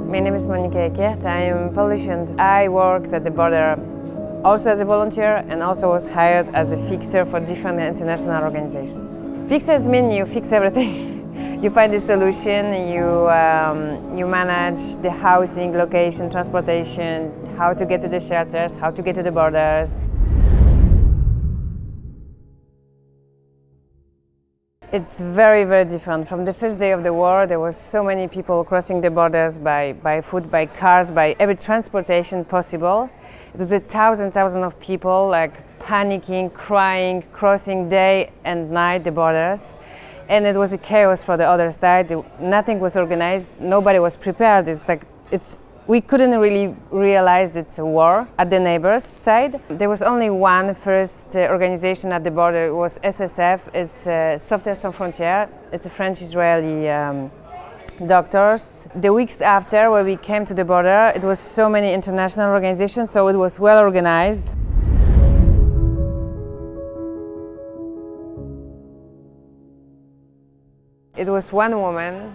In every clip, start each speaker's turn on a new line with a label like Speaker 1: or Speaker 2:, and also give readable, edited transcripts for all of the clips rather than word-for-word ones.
Speaker 1: My name is Monika Ekiert. I am Polish and I worked at the border also as a volunteer and also was hired as a fixer for different international organizations. Fixers mean you fix everything. You find the solution, you manage the housing, location, transportation, how to get to the shelters, how to get to the borders. It's very, very different. From the first day of the war, there were so many people crossing the borders by foot, by cars, by every transportation possible. It was thousands of people like panicking, crying, crossing day and night the borders. And it was a chaos for the other side. Nothing was organized, nobody was prepared. We couldn't really realize it's a war at the neighbors' side. There was only one first organization at the border. It was SSF, it's Sauveteurs Sans Frontières. It's a French-Israeli doctors. The weeks after, when we came to the border, it was so many international organizations, so it was well organized. It was one woman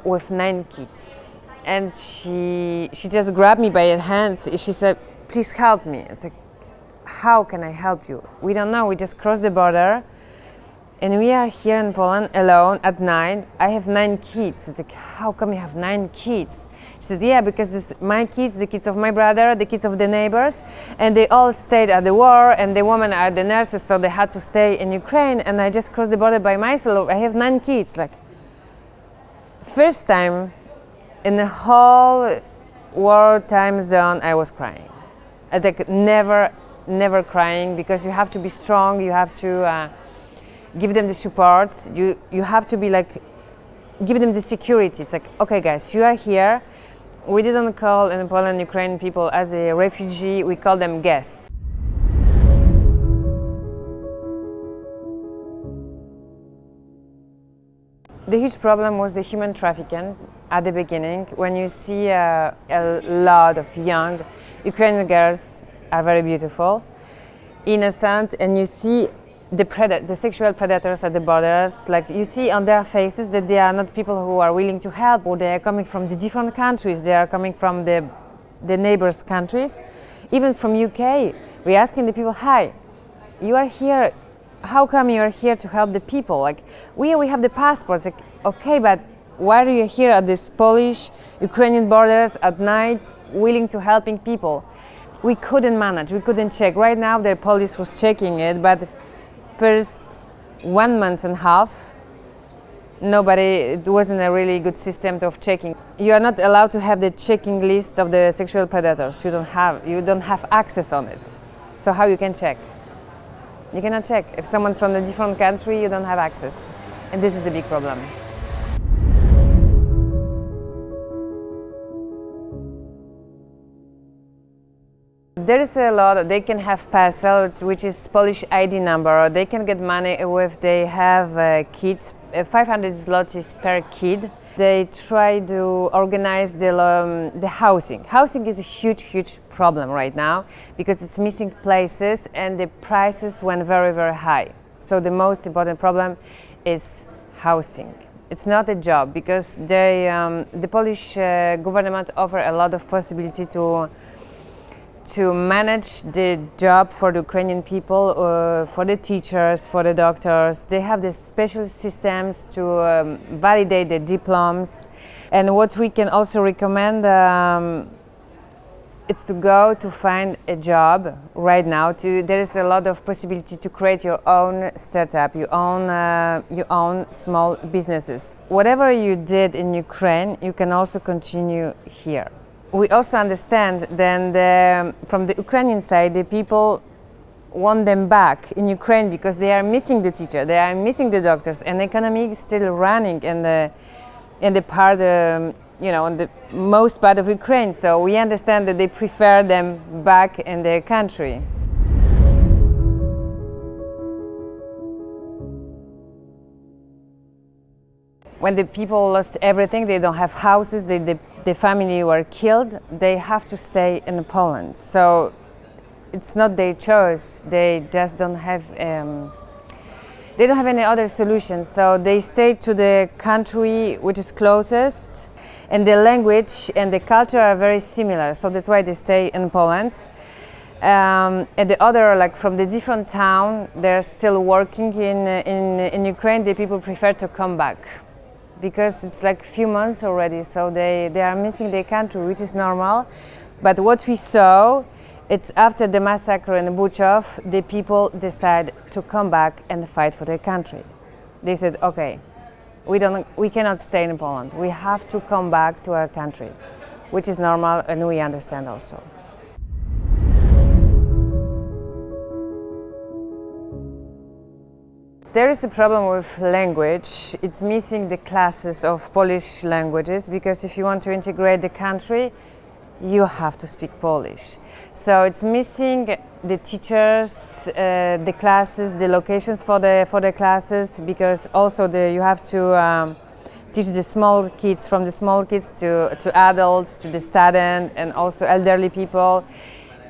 Speaker 1: with 9 kids. And she just grabbed me by the hands. She said, "Please help me." It's like, how can I help you? We don't know. We just crossed the border, and we are here in Poland alone at night. I have 9 kids. It's like, how come you have 9 kids? She said, yeah, because this is my kids, the kids of my brother, the kids of the neighbors, and they all stayed at the war, and the women are the nurses, so they had to stay in Ukraine. And I just crossed the border by myself. I have 9 kids. Like, first time in the whole war time zone, I was crying. Like never crying, because you have to be strong. You have to give them the support. You have to be like, give them the security. It's like, okay, guys, you are here. We didn't call in Poland Ukrainian people as a refugee. We call them guests. The huge problem was the human trafficking at the beginning. When you see a lot of young Ukrainian girls are very beautiful, innocent, and you see the sexual predators at the borders. Like, you see on their faces that they are not people who are willing to help, or they are coming from the different countries. They are coming from the neighbors' countries, even from UK. We're asking the people, "Hi, you are here. How come you are here to help the people? Like, we have the passports." Like, okay, but why are you here at this Polish-Ukrainian borders at night, willing to helping people? We couldn't manage, we couldn't check. Right now, the police was checking it, but the first 1.5 months, it wasn't a really good system of checking. You are not allowed to have the checking list of the sexual predators. You don't have access on it. So how you can check? You cannot check. If someone's from a different country, you don't have access. And this is the big problem. There is a lot. They can have parcels, which is Polish ID number, or they can get money if they have kids, 500 zlotys per kid. They try to organize the housing. Housing is a huge problem right now, because it's missing places and the prices went very, very high. So the most important problem is housing. It's not a job, because the Polish government offer a lot of possibility to manage the job for the Ukrainian people, for the teachers, for the doctors. They have these special systems to validate the diplomas. And what we can also recommend it's to go to find a job right now. There is a lot of possibility to create your own startup, your own small businesses. Whatever you did in Ukraine, you can also continue here. We also understand then from the Ukrainian side, the people want them back in Ukraine because they are missing the teacher, they are missing the doctors, and the economy is still running in the part, in the most part of Ukraine. So we understand that they prefer them back in their country. When the people lost everything, they don't have houses, the family were killed, they have to stay in Poland. So it's not their choice, they just don't have They don't have any other solution, so they stay to the country which is closest, and the language and the culture are very similar, so that's why they stay in Poland. And the other, like from the different town, they're still working in Ukraine. The people prefer to come back because it's like a few months already, so they are missing their country, which is normal. But what we saw, it's after the massacre in Buchov, the people decide to come back and fight for their country. They said, okay, we cannot stay in Poland. We have to come back to our country, which is normal, and we understand also. There is a problem with language. It's missing the classes of Polish languages, because if you want to integrate the country, you have to speak Polish. So it's missing the teachers, the classes, the locations for the classes, because also you have to teach the small kids, from the small kids to adults, to the student, and also elderly people.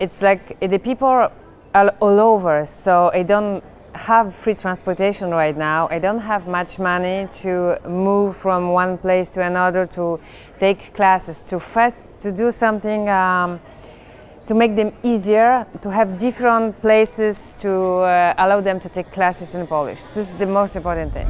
Speaker 1: It's like the people are all over, so I don't have free transportation right now. I don't have much money to move from one place to another, to take classes, to do something to make them easier, to have different places to allow them to take classes in Polish. This is the most important thing.